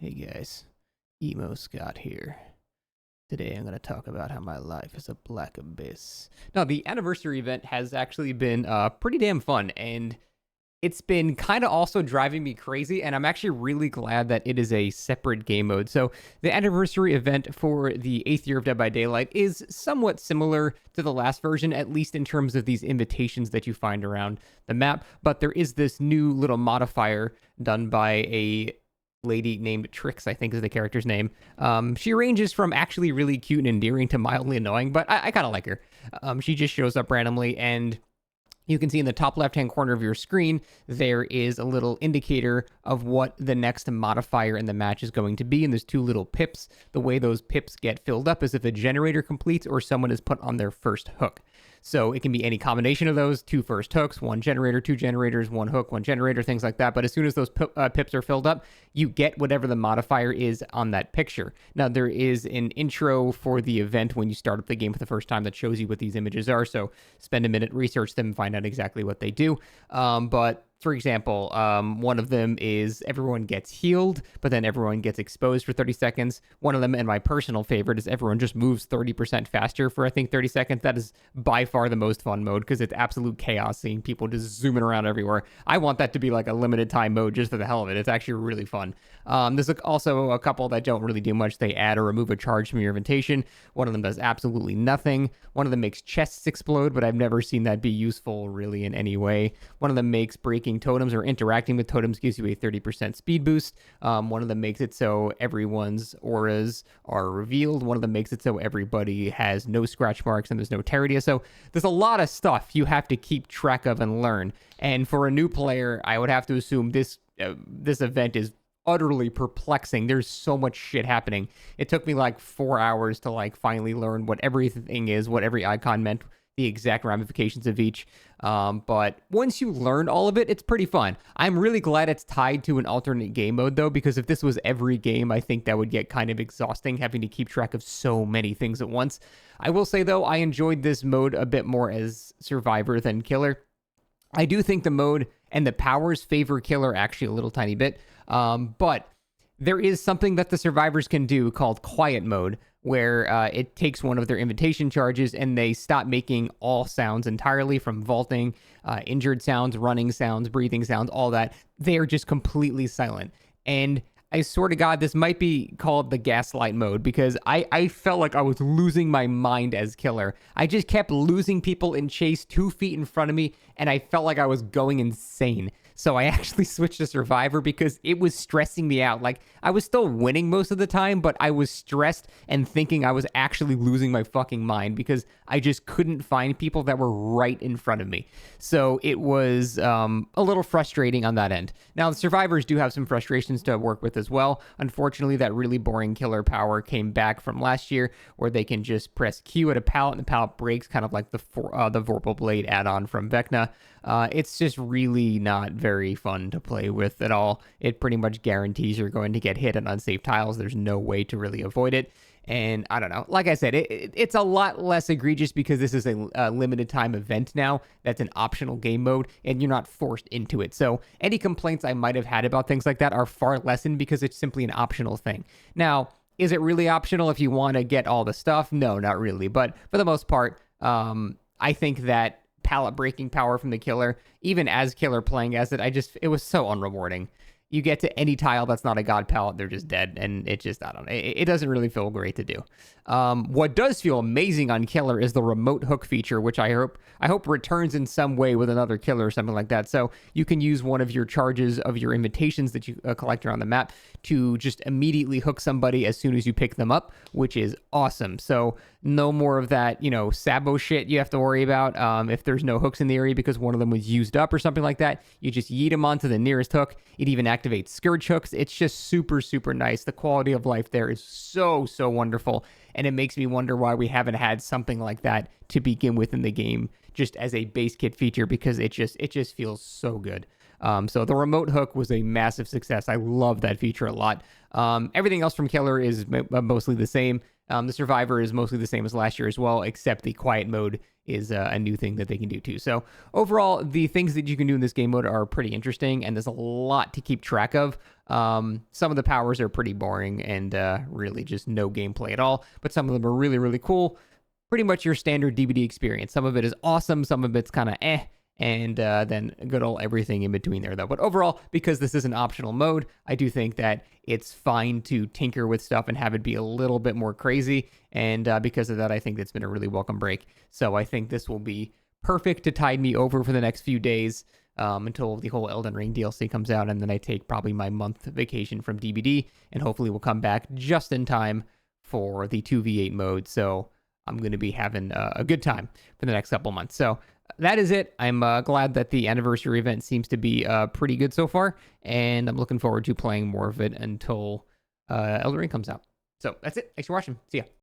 Hey guys, Emo Scott here. Today I'm going to talk about how my life is a black abyss. Now, the anniversary event has actually been pretty damn fun, and it's been kind of also driving me crazy, and I'm actually really glad that it is a separate game mode. So the anniversary event for the 8th year of Dead by Daylight is somewhat similar to the last version, at least in terms of these invitations that you find around the map, but there is this new little modifier done by a lady named Trix, I think is the character's name. She ranges from actually really cute and endearing to mildly annoying, but I kind of like her. She just shows up randomly, and you can see in the top left-hand corner of your screen, there is a little indicator of what the next modifier in the match is going to be, and there's two little pips. The way those pips get filled up is if a generator completes or someone is put on their first hook. So it can be any combination of those, two first hooks, one generator, two generators, one hook, one generator, things like that. But as soon as those pips are filled up, you get whatever the modifier is on that picture. Now, there is an intro for the event when you start up the game for the first time that shows you what these images are. So spend a minute, research them, find out exactly what they do. But for example, one of them is everyone gets healed, but then everyone gets exposed for 30 seconds. One of them, and my personal favorite, is everyone just moves 30% faster for, I think, 30 seconds. That is by far the most fun mode because it's absolute chaos seeing people just zooming around everywhere. I want that to be like a limited time mode just for the hell of it. It's actually really fun. There's also a couple that don't really do much. They add or remove a charge from your invitation. One of them does absolutely nothing. One of them makes chests explode, but I've never seen that be useful really in any way. One of them makes breaking totems or interacting with totems gives you a 30% speed boost. One of them makes it so everyone's auras are revealed. One of them makes it so everybody has no scratch marks and there's no Terradia. So there's a lot of stuff you have to keep track of and learn. And for a new player, I would have to assume this event is utterly perplexing. There's so much shit happening. It took me like 4 hours to like finally learn what everything is, what every icon meant, the exact ramifications of each. But once you learn all of it, it's pretty fun. I'm really glad it's tied to an alternate game mode, though, because if this was every game, I think that would get kind of exhausting, having to keep track of so many things at once. I will say, though, I enjoyed this mode a bit more as Survivor than Killer. I do think the mode and the powers favor Killer actually a little tiny bit, but there is something that the survivors can do called quiet mode, where it takes one of their invitation charges and they stop making all sounds entirely, from vaulting, injured sounds, running sounds, breathing sounds, all that. They are just completely silent. And I swear to God, this might be called the gaslight mode, because I felt like I was losing my mind as Killer. I just kept losing people in chase 2 feet in front of me, and I felt like I was going insane. So I actually switched to Survivor because it was stressing me out. Like, I was still winning most of the time, but I was stressed and thinking I was actually losing my fucking mind because I just couldn't find people that were right in front of me. So it was a little frustrating on that end. Now, the survivors do have some frustrations to work with as well. Unfortunately, that really boring Killer power came back from last year, where they can just press Q at a pallet and the pallet breaks, kind of like the Vorpal Blade add-on from Vecna. It's just really not very fun to play with at all. It pretty much guarantees you're going to get hit on unsafe tiles. There's no way to really avoid it. And I don't know. Like I said, it's a lot less egregious because this is a limited time event now. That's an optional game mode, and you're not forced into it. So any complaints I might have had about things like that are far lessened because it's simply an optional thing. Now, is it really optional if you want to get all the stuff? No, not really. But for the most part, I think that pallet breaking power from the Killer, even as Killer playing as it was so unrewarding. You get to any tile that's not a god pallet, they're just dead, and it just, I don't know, it doesn't really feel great to do. What does feel amazing on Killer is the remote hook feature, which I hope returns in some way with another Killer or something like that. So you can use one of your charges of your invitations that you collect around the map to just immediately hook somebody as soon as you pick them up, which is awesome. So no more of that, Sabo shit you have to worry about if there's no hooks in the area because one of them was used up or something like that. You just yeet them onto the nearest hook. It even activates scourge hooks. It's just super, super nice. The quality of life there is so, so wonderful. And it makes me wonder why we haven't had something like that to begin with in the game, just as a base kit feature, because it just feels so good. So the remote hook was a massive success. I love that feature a lot. Everything else from Killer is mostly the same. The Survivor is mostly the same as last year as well, except the quiet mode is a new thing that they can do too. So overall, the things that you can do in this game mode are pretty interesting, and there's a lot to keep track of. Some of the powers are pretty boring and really just no gameplay at all, but some of them are really, really cool. Pretty much your standard DBD experience. Some of it is awesome, some of it's kind of and then good old everything in between there, though. But overall, because this is an optional mode, I do think that it's fine to tinker with stuff and have it be a little bit more crazy. And because of that, I think it's been a really welcome break. So I think this will be perfect to tide me over for the next few days until the whole Elden Ring DLC comes out. And then I take probably my month vacation from DBD, and hopefully we'll come back just in time for the 2v8 mode. So I'm going to be having a good time for the next couple months. So that is it. I'm glad that the anniversary event seems to be pretty good so far, and I'm looking forward to playing more of it until Elden Ring comes out. So that's it. Thanks for watching. See ya.